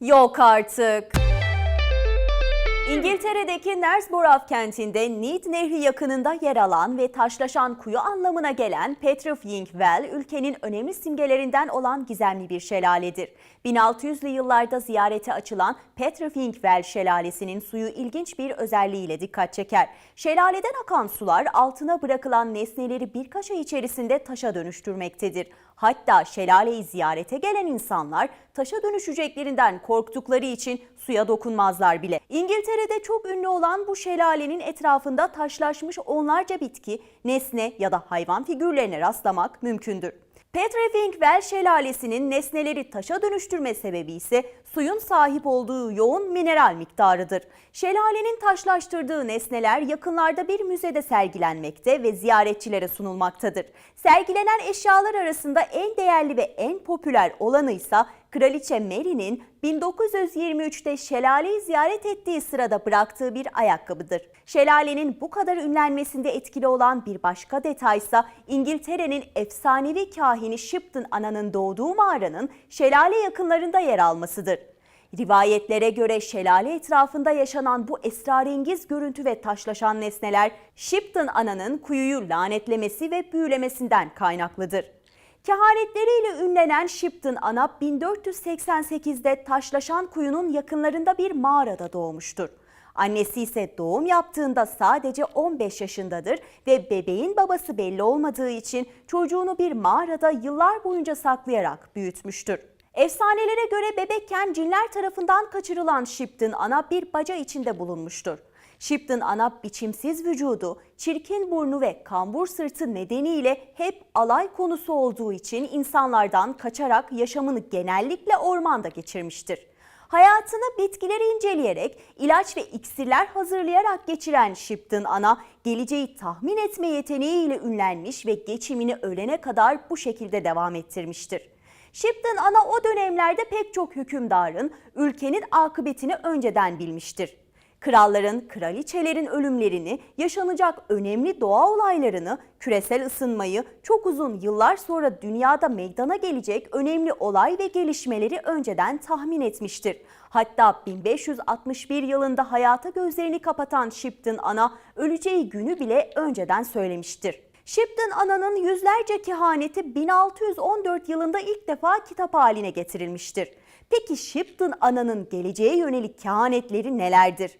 Yok artık. İngiltere'deki Knaresborough kentinde Neath Nehri yakınında yer alan ve taşlaşan kuyu anlamına gelen Petrifying Well, ülkenin önemli simgelerinden olan gizemli bir şelaledir. 1600'lü yıllarda ziyarete açılan Petrifying Well şelalesinin suyu ilginç bir özelliğiyle dikkat çeker. Şelaleden akan sular altına bırakılan nesneleri birkaç ay içerisinde taşa dönüştürmektedir. Hatta şelaleyi ziyarete gelen insanlar taşa dönüşeceklerinden korktukları için suya dokunmazlar bile. İngiltere'de çok ünlü olan bu şelalenin etrafında taşlaşmış onlarca bitki, nesne ya da hayvan figürlerine rastlamak mümkündür. Petrifying Well şelalesinin nesneleri taşa dönüştürme sebebi ise suyun sahip olduğu yoğun mineral miktarıdır. Şelalenin taşlaştırdığı nesneler yakınlarda bir müzede sergilenmekte ve ziyaretçilere sunulmaktadır. Sergilenen eşyalar arasında en değerli ve en popüler olanı ise Kraliçe Mary'nin 1923'te şelaleyi ziyaret ettiği sırada bıraktığı bir ayakkabıdır. Şelalenin bu kadar ünlenmesinde etkili olan bir başka detay ise İngiltere'nin efsanevi kahini Shipton Ana'nın doğduğu mağaranın şelale yakınlarında yer almasıdır. Rivayetlere göre şelale etrafında yaşanan bu esrarengiz görüntü ve taşlaşan nesneler Shipton Ana'nın kuyuyu lanetlemesi ve büyülemesinden kaynaklıdır. Kehanetleriyle ünlenen Shipton Ana 1488'de taşlaşan kuyunun yakınlarında bir mağarada doğmuştur. Annesi ise doğum yaptığında sadece 15 yaşındadır ve bebeğin babası belli olmadığı için çocuğunu bir mağarada yıllar boyunca saklayarak büyütmüştür. Efsanelere göre bebekken cinler tarafından kaçırılan Shipton Ana bir baca içinde bulunmuştur. Shipton Ana biçimsiz vücudu, çirkin burnu ve kambur sırtı nedeniyle hep alay konusu olduğu için insanlardan kaçarak yaşamını genellikle ormanda geçirmiştir. Hayatını bitkileri inceleyerek, ilaç ve iksirler hazırlayarak geçiren Shipton Ana, geleceği tahmin etme yeteneğiyle ünlenmiş ve geçimini ölene kadar bu şekilde devam ettirmiştir. Shipton Ana o dönemlerde pek çok hükümdarın ülkenin akıbetini önceden bilmiştir. Kralların, kraliçelerin ölümlerini, yaşanacak önemli doğa olaylarını, küresel ısınmayı, çok uzun yıllar sonra dünyada meydana gelecek önemli olay ve gelişmeleri önceden tahmin etmiştir. Hatta 1561 yılında hayata gözlerini kapatan Shipton Ana, öleceği günü bile önceden söylemiştir. Shipton Ana'nın yüzlerce kehaneti 1614 yılında ilk defa kitap haline getirilmiştir. Peki Shipton Ana'nın geleceğe yönelik kehanetleri nelerdir?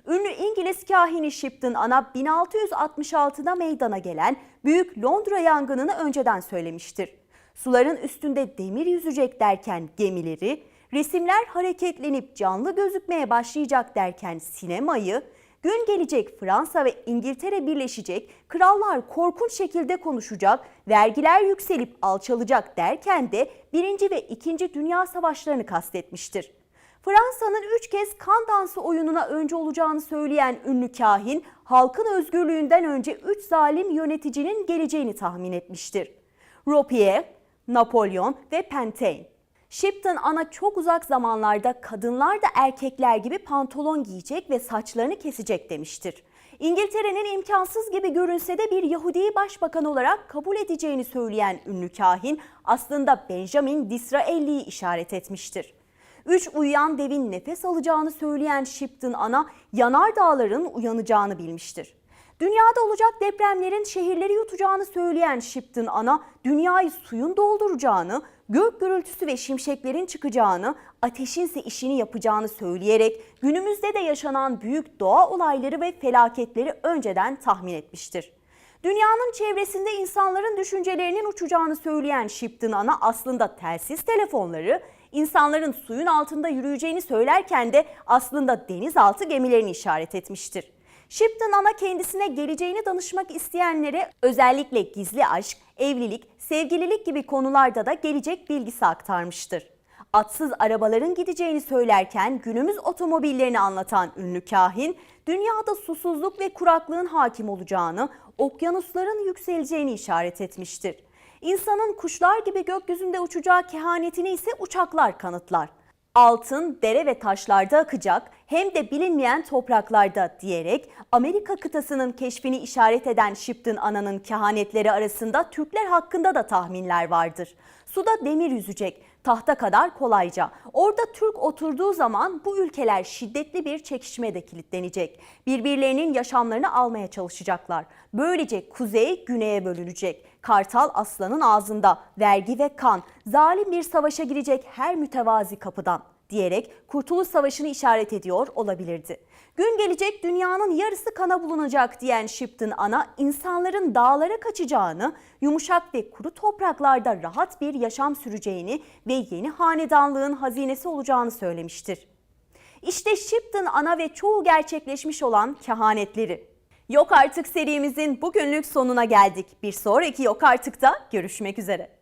Ünlü İngiliz kahini Shipton Ana 1666'da meydana gelen Büyük Londra yangınını önceden söylemiştir. Suların üstünde demir yüzecek derken gemileri, resimler hareketlenip canlı gözükmeye başlayacak derken sinemayı, gün gelecek Fransa ve İngiltere birleşecek, krallar korkunç şekilde konuşacak, vergiler yükselip alçalacak derken de 1. ve 2. Dünya Savaşlarını kastetmiştir. Fransa'nın 3 kez kan dansı oyununa önce olacağını söyleyen ünlü kahin, halkın özgürlüğünden önce 3 zalim yöneticinin geleceğini tahmin etmiştir. Robespierre, Napolyon ve Pentain. Shipton Ana çok uzak zamanlarda kadınlar da erkekler gibi pantolon giyecek ve saçlarını kesecek demiştir. İngiltere'nin imkansız gibi görünse de bir Yahudi başbakan olarak kabul edeceğini söyleyen ünlü kahin aslında Benjamin Disraeli'yi işaret etmiştir. 3 uyuyan devin nefes alacağını söyleyen Shipton Ana, yanardağların uyanacağını bilmiştir. Dünyada olacak depremlerin şehirleri yutacağını söyleyen Shipton Ana, dünyayı suyun dolduracağını, gök gürültüsü ve şimşeklerin çıkacağını, ateşin ise işini yapacağını söyleyerek günümüzde de yaşanan büyük doğa olayları ve felaketleri önceden tahmin etmiştir. Dünyanın çevresinde insanların düşüncelerinin uçacağını söyleyen Shipton Ana aslında telsiz telefonları, insanların suyun altında yürüyeceğini söylerken de aslında denizaltı gemilerini işaret etmiştir. Shipton Ana kendisine geleceğini danışmak isteyenlere özellikle gizli aşk, evlilik, sevgililik gibi konularda da gelecek bilgisi aktarmıştır. Atsız arabaların gideceğini söylerken günümüz otomobillerini anlatan ünlü kahin, dünyada susuzluk ve kuraklığın hakim olacağını, okyanusların yükseleceğini işaret etmiştir. İnsanın kuşlar gibi gökyüzünde uçacağı kehanetini ise uçaklar kanıtlar. Altın, dere ve taşlarda akacak, hem de bilinmeyen topraklarda diyerek Amerika kıtasının keşfini işaret eden Shipton Ana'nın kehanetleri arasında Türkler hakkında da tahminler vardır. Suda demir yüzecek, tahta kadar kolayca. Orada Türk oturduğu zaman bu ülkeler şiddetli bir çekişmede kilitlenecek. Birbirlerinin yaşamlarını almaya çalışacaklar. Böylece kuzey güneye bölünecek. Kartal aslanın ağzında, vergi ve kan, zalim bir savaşa girecek her mütevazi kapıdan diyerek Kurtuluş Savaşı'nı işaret ediyor olabilirdi. Gün gelecek dünyanın yarısı kana bulanacak diyen Shipton Ana, insanların dağlara kaçacağını, yumuşak ve kuru topraklarda rahat bir yaşam süreceğini ve yeni hanedanlığın hazinesi olacağını söylemiştir. İşte Shipton Ana ve çoğu gerçekleşmiş olan kehanetleri. Yok Artık serimizin bugünlük sonuna geldik. Bir sonraki Yok Artık'ta görüşmek üzere.